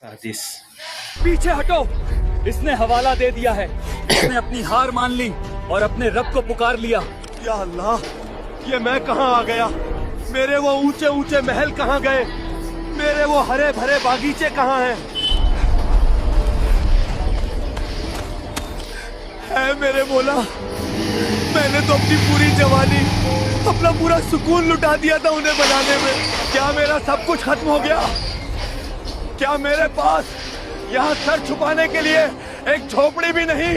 साजिश। पीछे हटो, इसने हवाला दे दिया है। इसने अपनी हार मान ली और अपने रब को पुकार लिया। या अल्लाह, ये मैं कहाँ आ गया? मेरे वो ऊंचे ऊंचे महल कहाँ गए? मेरे वो हरे भरे बागीचे कहाँ हैं? है मेरे मौला, मैंने तो अपनी पूरी जवानी, अपना पूरा सुकून लुटा दिया था उन्हें बनाने में। क्या मेरा सब कुछ खत्म हो गया? क्या मेरे पास यहाँ सर छुपाने के लिए एक झोपड़ी भी नहीं?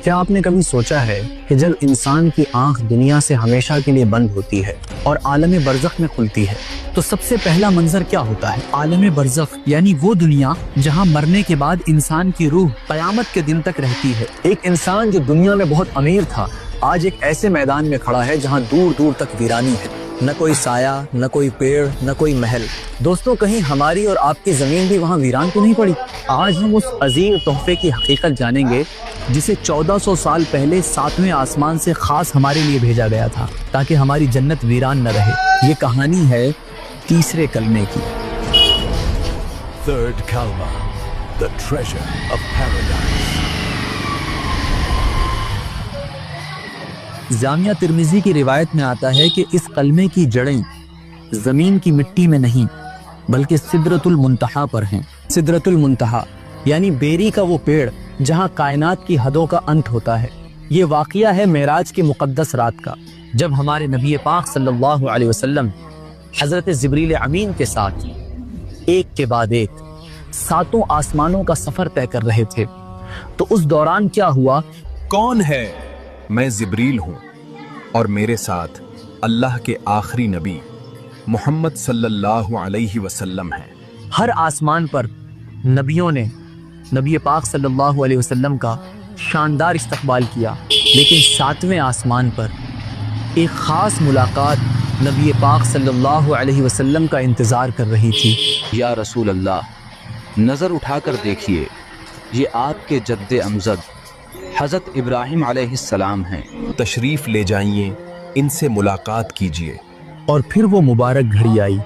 क्या आपने कभी सोचा है कि जब इंसान की आंख दुनिया से हमेशा के लिए बंद होती है और आलम बरज़ख में खुलती है तो सबसे पहला मंजर क्या होता है? आलम बरज़ख यानी वो दुनिया जहां मरने के बाद इंसान की रूह क़यामत के दिन तक रहती है। एक इंसान जो दुनिया में बहुत अमीर था आज एक ऐसे मैदान में खड़ा है जहां दूर दूर तक वीरानी है, न कोई साया, न कोई पेड़, न कोई महल। दोस्तों, कहीं हमारी और आपकी जमीन भी वहाँ वीरान तो नहीं पड़ी? आज हम उस अजीम तोहफे की हकीकत जानेंगे जिसे 1400 साल पहले 7वें आसमान से खास हमारे लिए भेजा गया था ताकि हमारी जन्नत वीरान न रहे। ये कहानी है तीसरे कलमे की। Third Kalma, the treasure of paradise. Jamia Tirmidhi की रिवायत में आता है कि इस कलमे की जड़ें जमीन की मिट्टी में नहीं बल्कि सिदरतुल मुंतहा पर हैं। सिदरतुल मुंतहा यानी बेरी का वो पेड़ जहां कायनात की हदों का अंत होता है। ये वाक़िया है मेराज की मुक़द्दस रात का, जब हमारे नबी पाक सल्लल्लाहु अलैहि वसल्लम हज़रत जिब्रील अमीन के साथ एक के बाद एक 7 आसमानों का सफ़र तय कर रहे थे। तो उस दौरान क्या हुआ? कौन है? मैं जिब्रील हूँ और मेरे साथ अल्लाह के आखिरी नबी मोहम्मद सल्लल्लाहु अलैहि वसल्लम हैं। हर आसमान पर नबियों ने नबी पाक सल्लल्लाहु अलैहि वसल्लम का शानदार इस्तकबाल किया, लेकिन 7वें आसमान पर एक ख़ास मुलाकात नबी पाक सल्लल्लाहु अलैहि वसल्लम का इंतज़ार कर रही थी। या रसूल अल्लाह, नज़र उठाकर देखिए, ये आपके जद्दे अमजद हज़रत इब्राहिम अलैहिस्सलाम हैं। तशरीफ ले जाइए, इनसे मुलाकात कीजिए। और फिर वो मुबारक घड़ी आई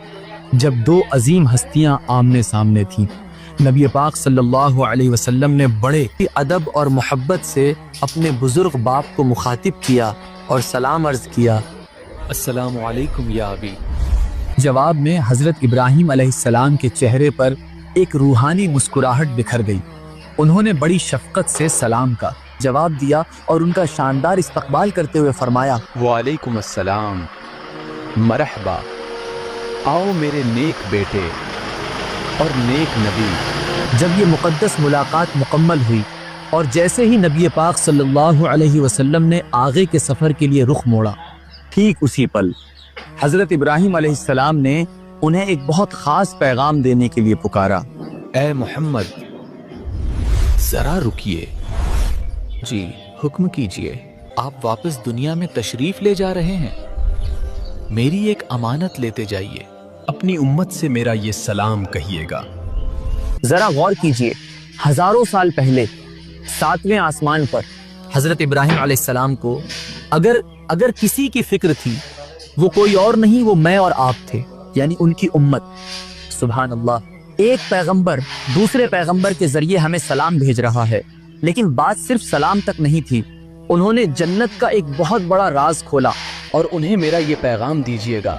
जब 2 अजीम हस्तियां आमने सामने थीं। नबी पाक सल्लल्लाहु अलैहि वसल्लम ने बड़े अदब और मोहब्बत से अपने बुजुर्ग बाप को मुखातिब किया और सलाम अर्ज किया, अस्सलामु अलैकुम या अबी। जवाब में हज़रत इब्राहिम अलैहिस्सलाम के चेहरे पर एक रूहानी मुस्कुराहट बिखर गई। उन्होंने बड़ी शफ़क़त से सलाम का जवाब दिया और उनका शानदार इस्तकबाल करते हुए फरमाया, वालेकुम अस्सलाम, मरहबा, आओ मेरे नेक बेटे और नेक नबी। जब ये मुक़द्दस मुलाकात मुकम्मल हुई और जैसे ही नबी पाक सल्लल्लाहु अलैहि वसल्लम ने आगे के सफ़र के लिए रुख मोड़ा, ठीक उसी पल हज़रत इब्राहिम अलैहिस्सलाम ने उन्हें एक बहुत ख़ास पैगाम देने के लिए पुकारा। ए मोहम्मद, ज़रा रुकिए। जी, हुक्म कीजिए। आप वापस दुनिया में तशरीफ ले जा रहे हैं? मेरी एक अमानत लेते जाइए। अपनी उम्मत से मेरा ये सलाम कहिएगा। जरा गौर कीजिए, हजारों साल पहले 7वें आसमान पर हजरत इब्राहिम अलैहिस्सलाम को अगर किसी की फिक्र थी, वो कोई और नहीं, वो मैं और आप थे, यानी उनकी उम्मत। सुभान अल्लाह, एक पैगंबर दूसरे पैगंबर के जरिए हमें सलाम भेज रहा है, लेकिन बात सिर्फ सलाम तक नहीं थी। उन्होंने जन्नत का एक बहुत बड़ा राज खोला। और उन्हें मेरा ये पैगाम दीजिएगा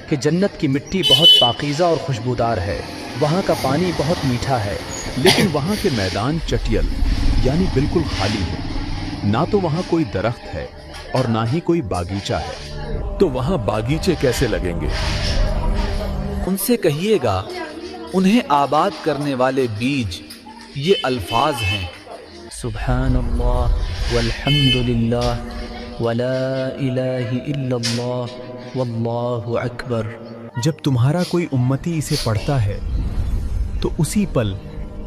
कि जन्नत की मिट्टी बहुत पाकीज़ा और खुशबूदार है, वहाँ का पानी बहुत मीठा है, लेकिन वहाँ के मैदान चटियल यानी बिल्कुल खाली है। ना तो वहाँ कोई दरख्त है और ना ही कोई बागीचा है। तो वहाँ बागीचे कैसे लगेंगे? उनसे कहिएगा, उन्हें आबाद करने वाले बीज ये अल्फाज हैं, सुब्हानल्लाह वल्हम्दुलिल्लाह वला इलाहा इल्लल्लाह वल्लाहु अकबर। जब तुम्हारा कोई उम्मती इसे पढ़ता है तो उसी पल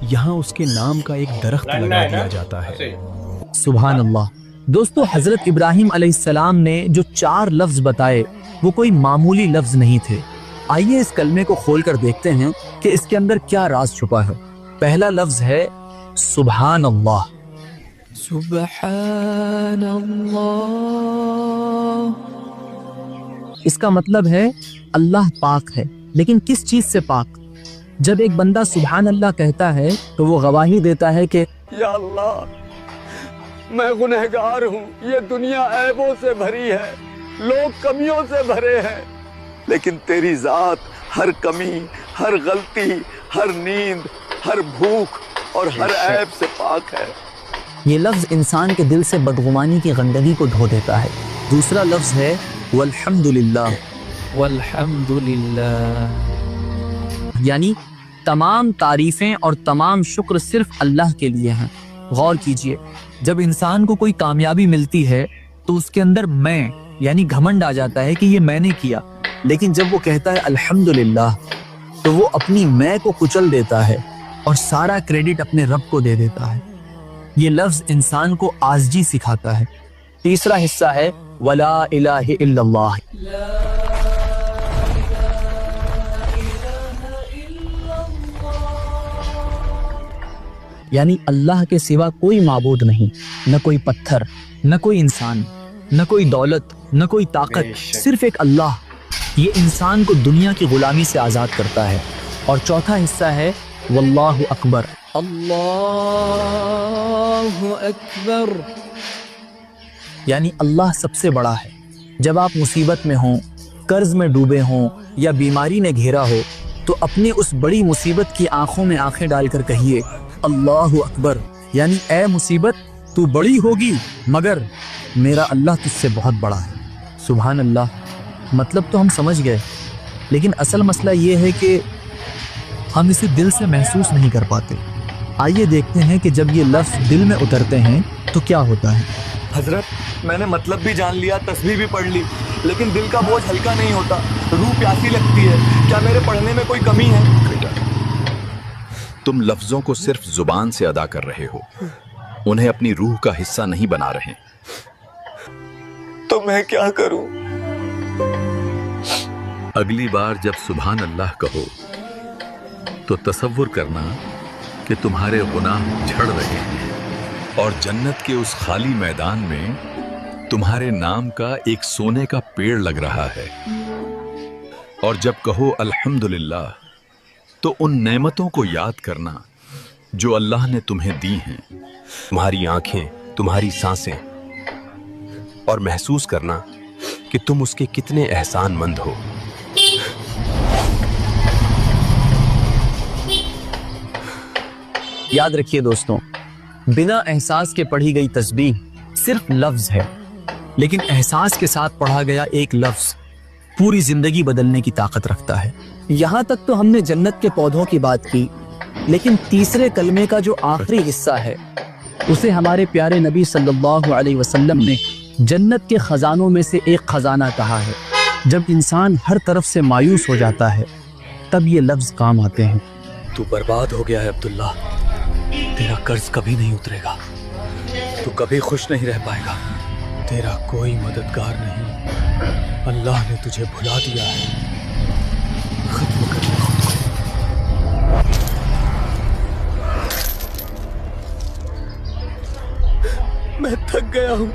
यहाँ उसके नाम का एक दरख्त लगा दिया जाता है। सुभान अल्लाह। दोस्तों, हजरत इब्राहिम अलैहिस्सलाम ने जो 4 लफ्ज बताए वो कोई मामूली लफ्ज नहीं थे। आइए इस कलमे को खोल कर देखते हैं कि इसके अंदर क्या राज छुपा है। पहला लफ्ज है सुभान अल्लाह। सुभान अल्लाह। इसका मतलब है अल्लाह पाक है, लेकिन किस चीज से पाक? जब एक बंदा सुभान अल्लाह कहता है तो वो गवाही देता है कि या अल्लाह, मैं गुनहगार हूँ, ये दुनिया ऐबों से भरी है, लोग कमियों से भरे हैं, लेकिन तेरी जात हर कमी, हर गलती, हर नींद, हर भूख और हर ऐब से पाक है। ये लफ्ज़ इंसान के दिल से बदगुमानी की गंदगी को धो देता है। दूसरा लफ्ज़ है वल्हम्दुलिल्लाह। वल्हम्दुलिल्लाह यानी तमाम तारीफ़ें और तमाम शुक्र सिर्फ अल्लाह के लिए हैं। गौर कीजिए, जब इंसान को कोई कामयाबी मिलती है तो उसके अंदर मैं यानी घमंड आ जाता है कि ये मैंने किया, लेकिन जब वो कहता है अल्हम्दुलिल्लाह तो वो अपनी मैं को कुचल देता है और सारा क्रेडिट अपने रब को दे देता है। ये लफ्ज़ इंसान को आज़जी सिखाता है। तीसरा हिस्सा है वला इलाहा इल्लल्लाह। यानी अल्लाह के सिवा कोई माबूद नहीं, न कोई पत्थर, न कोई इंसान, न कोई दौलत, न कोई ताकत, सिर्फ एक अल्लाह। ये इंसान को दुनिया की गुलामी से आज़ाद करता है। और चौथा हिस्सा है वल्लाहु अकबर। अल्लाहु अकबर यानी अल्लाह सबसे बड़ा है। जब आप मुसीबत में हों, कर्ज में डूबे हों या बीमारी ने घेरा हो तो अपनी उस बड़ी मुसीबत की आंखों में आंखें डालकर कहिए अल्लाहु अकबर, यानी ए मुसीबत तू बड़ी होगी मगर मेरा अल्लाह तुझसे बहुत बड़ा है। सुभान अल्लाह। मतलब तो हम समझ गए, लेकिन असल मसला ये है कि हम इसे दिल से महसूस नहीं कर पाते। आइए देखते हैं कि जब ये लफ्ज़ दिल में उतरते हैं तो क्या होता है। हजरत, मैंने मतलब भी जान लिया, तस्बीह भी पढ़ ली, लेकिन दिल का बोझ हल्का नहीं होता, रूह प्यासी लगती है। क्या मेरे पढ़ने में कोई कमी है? तुम लफ्जों को सिर्फ जुबान से अदा कर रहे हो, उन्हें अपनी रूह का हिस्सा नहीं बना रहे। तो मैं क्या करूं? अगली बार जब सुभान अल्लाह कहो तो तसव्वुर करना कि तुम्हारे गुनाह झड़ रहे हैं और जन्नत के उस खाली मैदान में तुम्हारे नाम का एक सोने का पेड़ लग रहा है। और जब कहो अल्हम्दुलिल्लाह तो उन नेमतों को याद करना जो अल्लाह ने तुम्हें दी हैं, तुम्हारी आंखें, तुम्हारी सांसें, और महसूस करना कि तुम उसके कितने एहसानमंद हो। याद रखिए दोस्तों, बिना एहसास के पढ़ी गई तस्बीह सिर्फ लफ्ज़ है, लेकिन एहसास के साथ पढ़ा गया एक लफ्ज़ पूरी जिंदगी बदलने की ताकत रखता है। यहाँ तक तो हमने जन्नत के पौधों की बात की, लेकिन तीसरे कलमे का जो आखिरी हिस्सा है उसे हमारे प्यारे नबी सल्लल्लाहु अलैहि वसल्लम ने जन्नत के खजानों में से एक खजाना कहा है। जब इंसान हर तरफ से मायूस हो जाता है तब ये लफ्ज़ काम आते हैं। तू बर्बाद हो गया है अब्दुल्ला, तेरा कर्ज कभी नहीं उतरेगा, तू कभी खुश नहीं रह पाएगा, तेरा कोई मददगार नहीं, अल्लाह ने तुझे भुला दिया है, खत्म कर ले खुद को। मैं थक गया हूँ,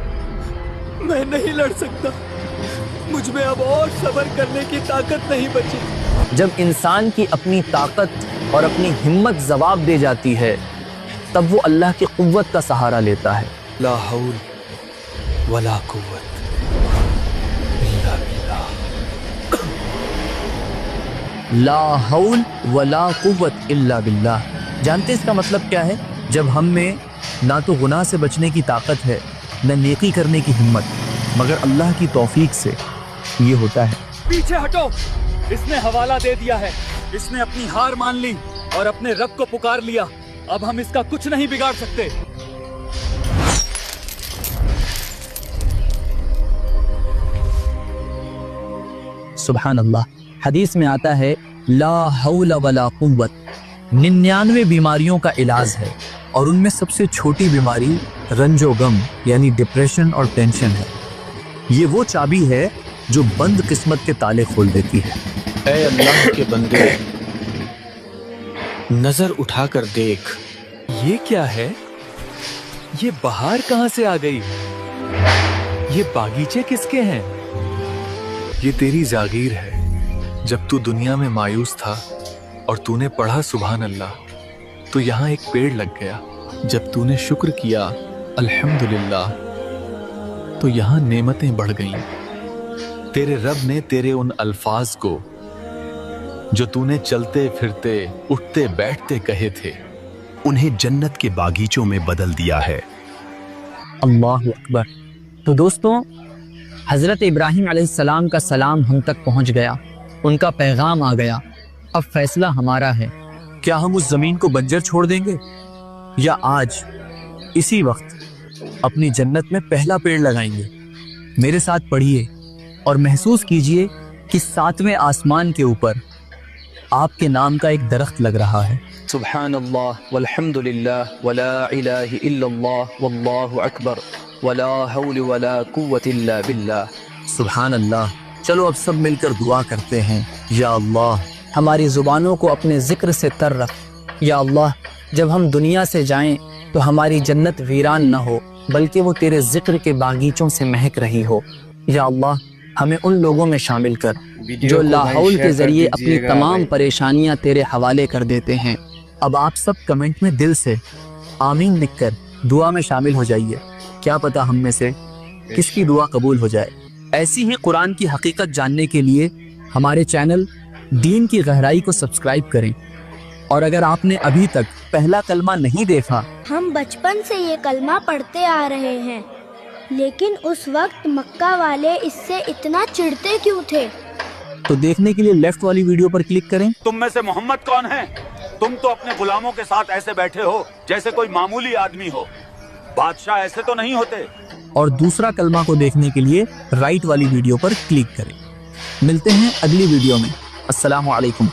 मैं नहीं लड़ सकता, मुझ में अब और सब्र करने की ताकत नहीं बची। जब इंसान की अपनी ताकत और अपनी हिम्मत जवाब दे जाती है तब वो अल्लाह की कुव्वत का सहारा लेता है। ला हौल वला कुव्वत इल्ला बिल्लाह। ला हौल वला कुव्वत इल्ला बिल्लाह। जानते इसका मतलब क्या है? जब हम में ना तो गुनाह से बचने की ताकत है न नेकी करने की हिम्मत, मगर अल्लाह की तौफीक से ये होता है। पीछे हटो, इसने हवाला दे दिया है, इसने अपनी हार मान ली और अपने रब को पुकार लिया। अब हम इसका कुछ नहीं बिगाड़ सकते। सुभान अल्लाह। हदीस में आता है ला हौल वला कुव्वत 99 बीमारियों का इलाज है और उनमें सबसे छोटी बीमारी रंजो गम यानी डिप्रेशन और टेंशन है। ये वो चाबी है जो बंद किस्मत के ताले खोल देती है। ऐ अल्लाह के बंदे, नजर उठाकर देख। ये क्या है? ये बहार कहां से आ गई? ये बागीचे किसके हैं? ये तेरी जागीर है। जब तू दुनिया में मायूस था और तूने पढ़ा सुभान अल्लाह तो यहाँ एक पेड़ लग गया। जब तूने शुक्र किया अल्हम्दुलिल्लाह तो यहाँ नेमतें बढ़ गईं। तेरे रब ने तेरे उन अल्फाज को जो तूने चलते फिरते उठते बैठते कहे थे उन्हें जन्नत के बागीचों में बदल दिया है। अल्लाहु अकबर। तो दोस्तों, हज़रत इब्राहीम अलैहिस्सलाम का सलाम हम तक पहुंच गया, उनका पैगाम आ गया। अब फैसला हमारा है, क्या हम उस ज़मीन को बंजर छोड़ देंगे या आज इसी वक्त अपनी जन्नत में पहला पेड़ लगाएंगे। मेरे साथ पढ़िए और महसूस कीजिए कि 7वें आसमान के ऊपर आपके नाम का एक दरख्त लग रहा है। सुब्हानल्लाह वल्हम्दुलिल्लाह वला इलाहा इल्लल्लाह वल्लाहु अकबर वला हौल वला कुव्वत इल्ला बिल्लाह। सुभान अल्लाह। चलो अब सब मिलकर दुआ करते हैं, या अल्लाह हमारी ज़ुबानों को अपने ज़िक्र से तर रख। या अल्लाह जब हम दुनिया से जाएं तो हमारी जन्नत वीरान न हो बल्कि वो तेरे ज़िक्र के बागीचों से महक रही हो। या अल्लाह हमें उन लोगों में शामिल कर जो लाहौल के ज़रिए अपनी तमाम परेशानियां तेरे हवाले कर देते हैं। अब आप सब कमेंट में दिल से आमीन लिखकर दुआ में शामिल हो जाइए, क्या पता हम में से किसकी दुआ कबूल हो जाए। ऐसी ही कुरान की हकीकत जानने के लिए हमारे चैनल दीन की गहराई को सब्सक्राइब करें। और अगर आपने अभी तक पहला कलमा नहीं देखा, हम बचपन से ये कलमा पढ़ते आ रहे हैं, लेकिन उस वक्त मक्का वाले इससे इतना चिढ़ते क्यों थे? तो देखने के लिए लेफ्ट वाली वीडियो पर क्लिक करें। तुम में से मोहम्मद कौन है? तुम तो अपने गुलामों के साथ ऐसे बैठे हो जैसे कोई मामूली आदमी हो। बादशाह ऐसे तो नहीं होते। और दूसरा कलमा को देखने के लिए राइट वाली वीडियो पर क्लिक करें। मिलते हैं अगली वीडियो में। अस्सलामु अलैकुम।